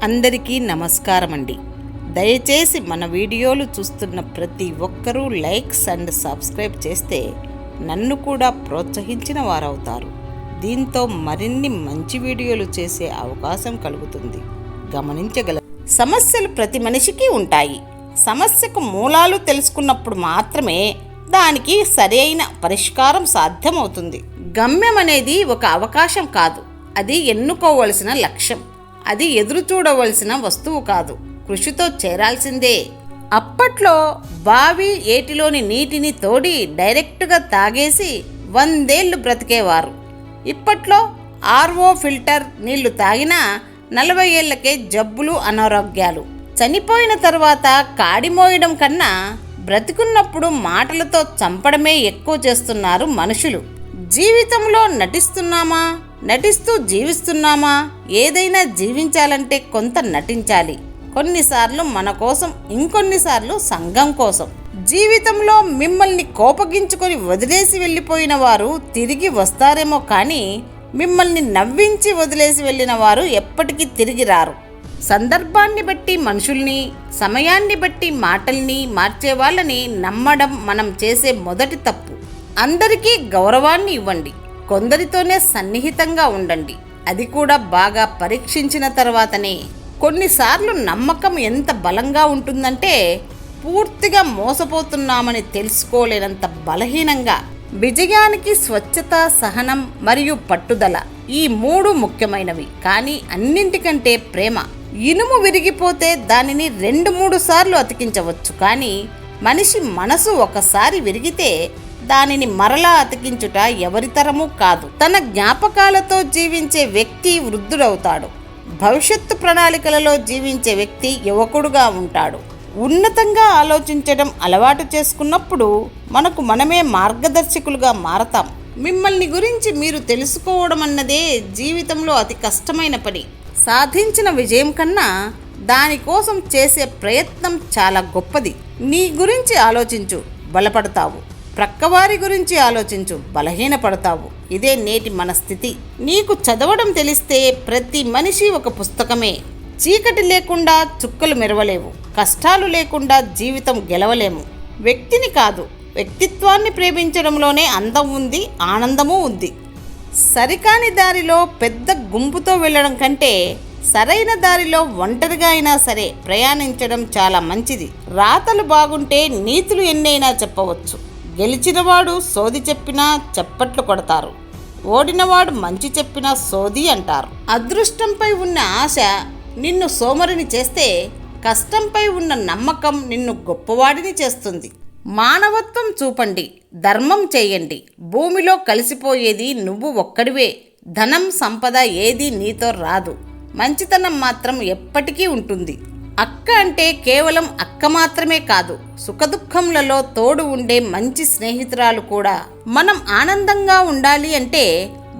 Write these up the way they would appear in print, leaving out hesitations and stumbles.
అందరికీ నమస్కారం అండి. దయచేసి మన వీడియోలు చూస్తున్న ప్రతి ఒక్కరూ లైక్స్ అండ్ సబ్స్క్రైబ్ చేస్తే నన్ను కూడా ప్రోత్సహించిన వారవుతారు. దీంతో మరిన్ని మంచి వీడియోలు చేసే అవకాశం కలుగుతుంది. గమనించగలరు. సమస్యలు ప్రతి మనిషికి ఉంటాయి. సమస్యకు మూలాలు తెలుసుకున్నప్పుడు మాత్రమే దానికి సరైన పరిష్కారం సాధ్యమవుతుంది. గమ్యం అనేది ఒక అవకాశం కాదు, అది ఎన్నుకోవలసిన లక్ష్యం. అది ఎదురు చూడవలసిన వస్తువు కాదు, కృషితో చేరాల్సిందే. అప్పట్లో బావి ఏటిలోని నీటిని తోడి డైరెక్ట్గా తాగేసి 100 ఏళ్ళు బ్రతికేవారు. ఇప్పట్లో ఆర్ఓ ఫిల్టర్ నీళ్లు తాగినా 40 ఏళ్లకే జబ్బులు, అనారోగ్యాలు. చనిపోయిన తర్వాత కాడి మోయడం కన్నా బ్రతికున్నప్పుడు మాటలతో చంపడమే ఎక్కువ చేస్తున్నారు మనుషులు. జీవితంలో నటిస్తూ జీవిస్తున్నామా? ఏదైనా జీవించాలంటే కొంత నటించాలి. కొన్నిసార్లు మన కోసం, ఇంకొన్నిసార్లు సంఘం కోసం. జీవితంలో మిమ్మల్ని కోపగించుకొని వదిలేసి వెళ్ళిపోయిన వారు తిరిగి వస్తారేమో కానీ మిమ్మల్ని నవ్వించి వదిలేసి వెళ్ళిన వారు ఎప్పటికీ తిరిగి రారు. సందర్భాన్ని బట్టి మనుషుల్ని, సమయాన్ని బట్టి మాటల్ని మార్చే వాళ్ళని నమ్మడం మనం చేసే మొదటి తప్పు. అందరికీ గౌరవాన్ని ఇవ్వండి, కొందరితోనే సన్నిహితంగా ఉండండి, అది కూడా బాగా పరీక్షించిన తర్వాతనే. కొన్నిసార్లు నమ్మకం ఎంత బలంగా ఉంటుందంటే పూర్తిగా మోసపోతున్నామని తెలుసుకోలేనంత బలహీనంగా. విజయానికి స్వచ్ఛత, సహనం మరియు పట్టుదల, ఈ 3 ముఖ్యమైనవి. కానీ అన్నింటికంటే ప్రేమ. ఇనుము విరిగిపోతే దానిని 2-3 సార్లు అతికించవచ్చు, కానీ మనిషి మనసు ఒకసారి విరిగితే దానిని మరలా అతికించుట ఎవరితరమూ కాదు. తన జ్ఞాపకాలతో జీవించే వ్యక్తి వృద్ధుడవుతాడు. భవిష్యత్తు ప్రణాళికలలో జీవించే వ్యక్తి యువకుడుగా ఉంటాడు. ఉన్నతంగా ఆలోచించడం అలవాటు చేసుకున్నప్పుడు మనకు మనమే మార్గదర్శకులుగా మారతాం. మిమ్మల్ని గురించి మీరు తెలుసుకోవడం అన్నదే జీవితంలో అతి కష్టమైన పని. సాధించిన విజయం కన్నా దానికోసం చేసే ప్రయత్నం చాలా గొప్పది. నీ గురించి ఆలోచించు, బలపడతావు. ప్రక్కవారి గురించి ఆలోచించు, బలహీనపడతావు. ఇదే నేటి మన స్థితి. నీకు చదవడం తెలిస్తే ప్రతి మనిషి ఒక పుస్తకమే. చీకటి లేకుండా చుక్కలు మెరవలేవు, కష్టాలు లేకుండా జీవితం గెలవలేము. వ్యక్తిని కాదు, వ్యక్తిత్వాన్ని ప్రేమించడంలోనే అందం ఉంది, ఆనందమూ ఉంది. సరికాని దారిలో పెద్ద గుంపుతో వెళ్ళడం కంటే సరైన దారిలో ఒంటరిగా అయినా సరే ప్రయాణించడం చాలా మంచిది. రాతలు బాగుంటే నీతులు ఎన్నైనా చెప్పవచ్చు. గెలిచినవాడు సోది చెప్పినా చప్పట్లు కొడతారు, ఓడినవాడు మంచి చెప్పినా సోది అంటారు. అదృష్టంపై ఉన్న ఆశ నిన్ను సోమరిని చేస్తే, కష్టంపై ఉన్న నమ్మకం నిన్ను గొప్పవాడిని చేస్తుంది. మానవత్వం చూపండి, ధర్మం చేయండి. భూమిలో కలిసిపోయేది నువ్వు ఒక్కడివే. ధనం, సంపద ఏది నీతో రాదు. మంచితనం మాత్రం ఎప్పటికీ ఉంటుంది. అక్క అంటే కేవలం అక్క మాత్రమే కాదు, సుఖదుఖంలలో తోడు ఉండే మంచి స్నేహితురాలు కూడా. మనం ఆనందంగా ఉండాలి అంటే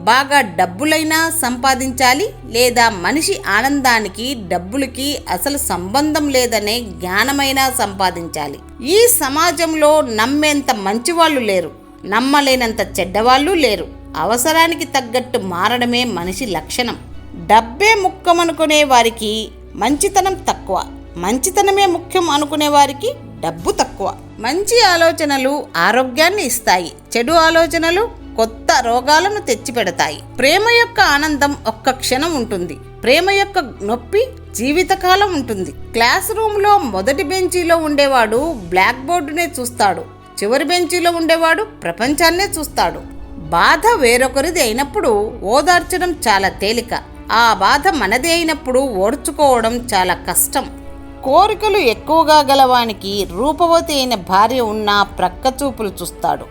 బాగా డబ్బులైనా సంపాదించాలి, లేదా మనిషి ఆనందానికి డబ్బులకి అసలు సంబంధం లేదనే జ్ఞానమైనా సంపాదించాలి. ఈ సమాజంలో నమ్మేంత మంచివాళ్ళు లేరు, నమ్మలేనంత చెడ్డవాళ్ళు లేరు. అవసరానికి తగ్గట్టు మారడమే మనిషి లక్షణం. డబ్బే ముఖ్యం అనుకునే వారికి మంచితనం తక్కువ, మంచితనమే ముఖ్యం అనుకునే వారికి డబ్బు తక్కువ. మంచి ఆలోచనలు ఆరోగ్యాన్ని ఇస్తాయి, చెడు ఆలోచనలు కొత్త రోగాలను తెచ్చిపెడతాయి. ప్రేమ యొక్క ఆనందం ఒక్క క్షణం ఉంటుంది, ప్రేమ యొక్క నొప్పి జీవితకాలం ఉంటుంది. క్లాస్ రూమ్లో మొదటి బెంచీలో ఉండేవాడు బ్లాక్ బోర్డునే చూస్తాడు, చివరి బెంచీలో ఉండేవాడు ప్రపంచాన్నే చూస్తాడు. బాధ వేరొకరిది అయినప్పుడు ఓదార్చడం చాలా తేలిక, ఆ బాధ మనది అయినప్పుడు ఓర్చుకోవడం చాలా కష్టం. కోరికలు ఎక్కువగా గలవానికి రూపవతి అయిన భార్య ఉన్నా ప్రక్క చూపులు చూస్తాడు.